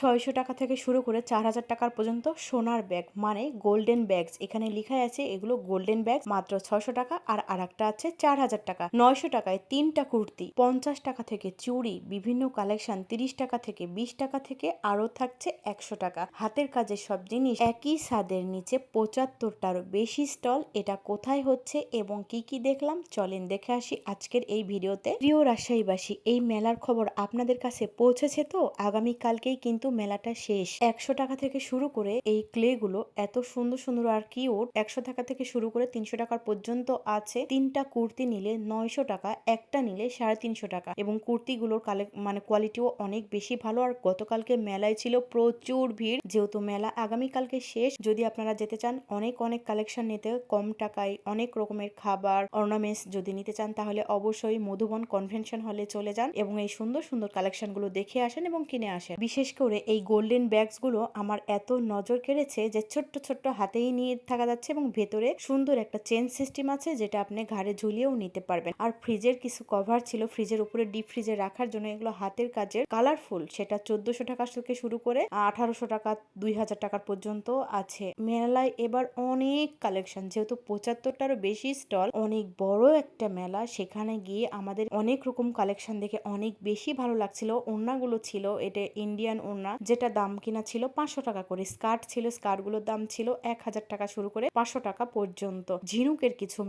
600 টাকা থেকে শুরু করে 4000 টাকার পর্যন্ত সোনার ব্যাগ মানে গোল্ডেন ব্যাগস। এখানে লেখা আছে এগুলো গোল্ডেন ব্যাগ, মাত্র 600 টাকা। আর আরেকটা আছে 4000 টাকা। 900 টাকায় 3টা কুর্তি। 50 টাকা থেকে চুড়ি, বিভিন্ন কালেকশন 30 টাকা থেকে 20 টাকা থেকে আরো থাকছে 100 টাকা। হাতের কাজের সব জিনিস একই ছাদের নিচে 75টারও বেশি স্টল। এটা কোথায় হচ্ছে এবং কি কি দেখলাম চলেন দেখে আসি আজকের এই ভিডিওতে। প্রিয় রাজশাহীবাসী, এই মেলার খবর আপনাদের কাছে পৌঁছেছে তো? আগামীকালকেই কিন্তু মেলাটা শেষ। 100 টাকা থেকে শুরু করে এই ক্লে গুলো এত সুন্দর সুন্দর আর কিউট। 100 টাকা থেকে শুরু করে 300 টাকার পর্যন্ত আছে। 3টা কুর্তি নিলে 900 টাকা, একটা নিলে 350 টাকা। এবং কুর্তিগুলোর মানে কোয়ালিটিও অনেক বেশি ভালো। আর গতকালকে মেলায় ছিল প্রচুর ভিড়, যেহেতু মেলা আগামীকালকে শেষ। যদি আপনারা যেতে চান অনেক অনেক কালেকশন নিতে কম টাকায়, অনেক রকমের খাবার অর্নামেন্টস যদি নিতে চান তাহলে অবশ্যই মধুবন কনভেনশন হলে চলে যান এবং এই সুন্দর সুন্দর কালেকশন গুলো দেখে আসেন এবং কিনে আসেন। বিশেষ করে এই গোল্ডেন ব্যাগস গুলো আমার এত নজর কেড়েছে যে ছোট্ট ছোট্ট হাতেই নিয়ে থাকা যাচ্ছে এবং ভেতরে সুন্দর একটা চেন সিস্টেম আছে যেটা আপনি ঘাড়ে ঝুলিয়েও নিতে পারবেন। আর ফ্রিজের কিছু কভার ছিল ফ্রিজের উপরে ডিপ ফ্রিজে রাখার জন্য, এগুলো হাতের কাজের কালারফুল। সেটা 1400 টাকা থেকে শুরু করে 1800 টাকা 2000 টাকার পর্যন্ত আছে। মেলায় এবার অনেক কালেকশন, যেহেতু 75টারও বেশি স্টল, অনেক বড় একটা মেলা। সেখানে গিয়ে আমাদের অনেক রকম কালেকশন দেখে অনেক বেশি ভালো লাগছিল। ওড়নাগুলো ছিল এটা ইন্ডিয়ান ওড়না, যেটা দাম কিনা ছিল 500 টাকা করে। স্কার্ট ছিল, স্কার্ট গুলোর দাম ছিল 1000 টাকা শুরু করে 500 টাকা পর্যন্ত। ঝিনুকের কিছু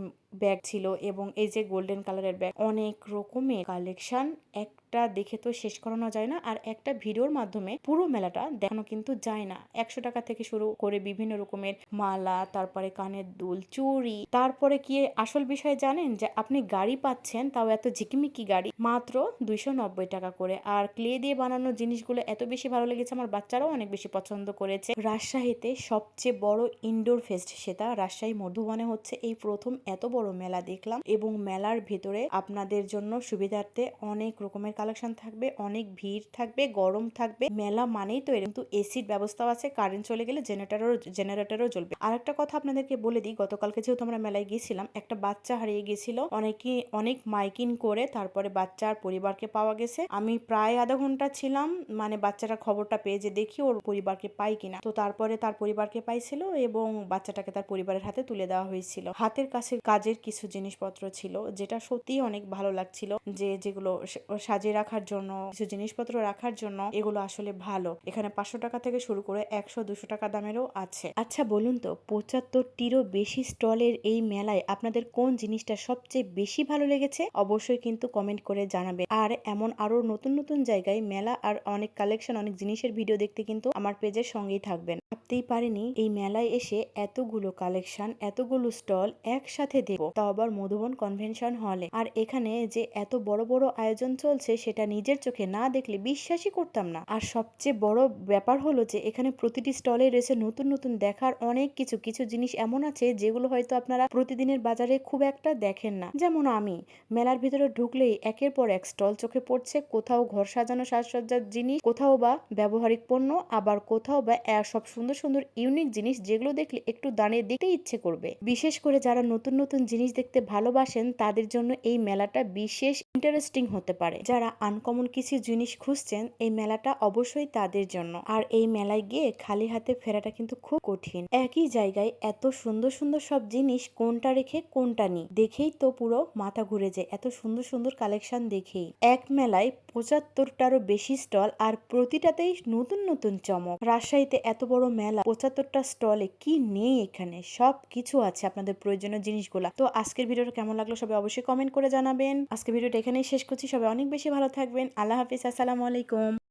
ব্যাগ ছিল এবং এই যে গোল্ডেন কালারের ব্যাগ, অনেক রকমের কালেকশন। একটা দেখে তো শেষ করানো যায় না, আর একটা ভিডিওর মাধ্যমে পুরো মেলাটা দেখানো কিন্তু যায় না। 100 টাকা থেকে শুরু করে বিভিন্ন রকমের মালা, তারপরে কানের দুল, চুড়ি। তারপরে কি আসল বিষয় জানেন, যে আপনি গাড়ি পাচ্ছেন, তাও এত ঝিকিমিকি গাড়ি, মাত্র 290 টাকা করে। আর ক্লে দিয়ে বানানো জিনিসগুলো এত বেশি ভালো লেগেছে, আমার বাচ্চারাও অনেক বেশি পছন্দ করেছে। রাজশাহীতে সবচেয়ে বড় ইনডোর ফেস্ট, সেটা রাজশাহী মধুবনে হচ্ছে। এই প্রথম এত বড় মেলা দেখলাম এবং মেলার ভেতরে আপনাদের জন্য সুবিধার্থে অনেক রকমের কালেকশন থাকবে, অনেক ভিড় থাকবে, গরম থাকবে। মেলা মানেই তো কিন্তু এসির ব্যবস্থাও আছে, কারেন্ট চলে গেলে জেনারেটরও জ্বলবে। আর একটা কথা আপনাদেরকে বলে দিই, গতকালকে যেহেতু আমরা মেলায় গিয়েছিলাম, একটা বাচ্চা হারিয়ে গেছিল। অনেক মাইকিং করে তারপরে বাচ্চার পরিবারকে পাওয়া গেছে। আমি প্রায় আধা ঘন্টা ছিলাম, মানে বাচ্চাটা খবরটা পেয়ে যে দেখি ওর পরিবারকে পাই কিনা। তো তারপরে তার পরিবারকে পাইছিল এবং বাচ্চাটাকে তার পরিবারের হাতে তুলে দেওয়া হয়েছিল। হাতের কাছে কাজের কিছু জিনিসপত্র ছিল, যেটা সত্যিই অনেক ভালো লাগছিল। যেগুলো সাজিয়ে রাখার জন্য, কিছু জিনিসপত্র রাখার জন্য, এগুলো আসলে ভালো। এখানে 500 টাকা থেকে শুরু করে 100-200 টাকা দামেরও আছে। আচ্ছা বলুন তো, 75টিরও বেশি স্টলের এই মেলায় আপনাদের কোন জিনিসটা সবচেয়ে বেশি ভালো লেগেছে? অবশ্যই কিন্তু কমেন্ট করে জানাবেন। আর এমন আরো নতুন নতুন জায়গায় মেলা আর অনেক কালেকশন, অনেক জিনিসের ভিডিও দেখতে কিন্তু আমার পেজের সঙ্গেই থাকবেন। ভাবতেই পারিনি এই মেলায় এসে এতগুলো কালেকশন, এতগুলো স্টল একসাথে দেখবো, তাও আবার মধুবন কনভেনশন হলে। আর এখানে যে এত বড় বড় আয়োজন চলছে, সেটা নিজের চোখে না দেখলে বিশ্বাসই করতাম না। আর সবচেয়ে বড় ব্যাপার হলো যে এখানে প্রতিটি স্টলে রয়েছে নতুন নতুন দেখার অনেক কিছু। কিছু জিনিস এমন আছে যেগুলো হয়তো আপনারা প্রতিদিনের বাজারে খুব একটা দেখেন না। যেমন আমি মেলার ভিতরে ঢুকলেই একের পর এক স্টল চোখে পড়ছে। কোথাও ঘর সাজানো সাজসজ্জার জিনিস, কোথাও বা ব্যবহারিক পণ্য, আবার কোথাও বা সব সুন্দর সুন্দর ইউনিক জিনিস, যেগুলো দেখলে একটু দাঁড়িয়ে দেখতে ইচ্ছে করবে। বিশেষ করে যারা নতুন নতুন জিনিস দেখতে ভালোবাসেন তাদের জন্য এই মেলাটা বিশেষ ইন্টারেস্টিং হতে পারে। যারা আনকমন কিছু জিনিস খুঁজছেন, এই মেলাটা অবশ্যই তাদের জন্য। আর এই মেলায় গিয়ে খালি হাতে ফেরাটা কিন্তু খুব কঠিন। একই জায়গায় এত সুন্দর সুন্দর সব জিনিস, কোনটা রেখে কোনটা নি দেখেই তো পুরো মাথা ঘুরে যায়। এত সুন্দর সুন্দর কালেকশন দেখেই। এক মেলায় 75টারও বেশি স্টল, আর প্রতিটাতেই নতুন নতুন চমক। রাজশাহীতে এত বড় মেলা, 75টা স্টলে কি নেই? এখানে সব কিছু আছে আপনাদের প্রয়োজনীয় জিনিসগুলা। তো আজকের ভিডিওটা কেমন লাগলো সবাই অবশ্যই কমেন্ট করে জানাবেন। আজকের ভিডিওটা এখানেই শেষ করছি। সবাই অনেক বেশি ভালো থাকবেন। আল্লাহ হাফিজ, আসসালামু আলাইকুম।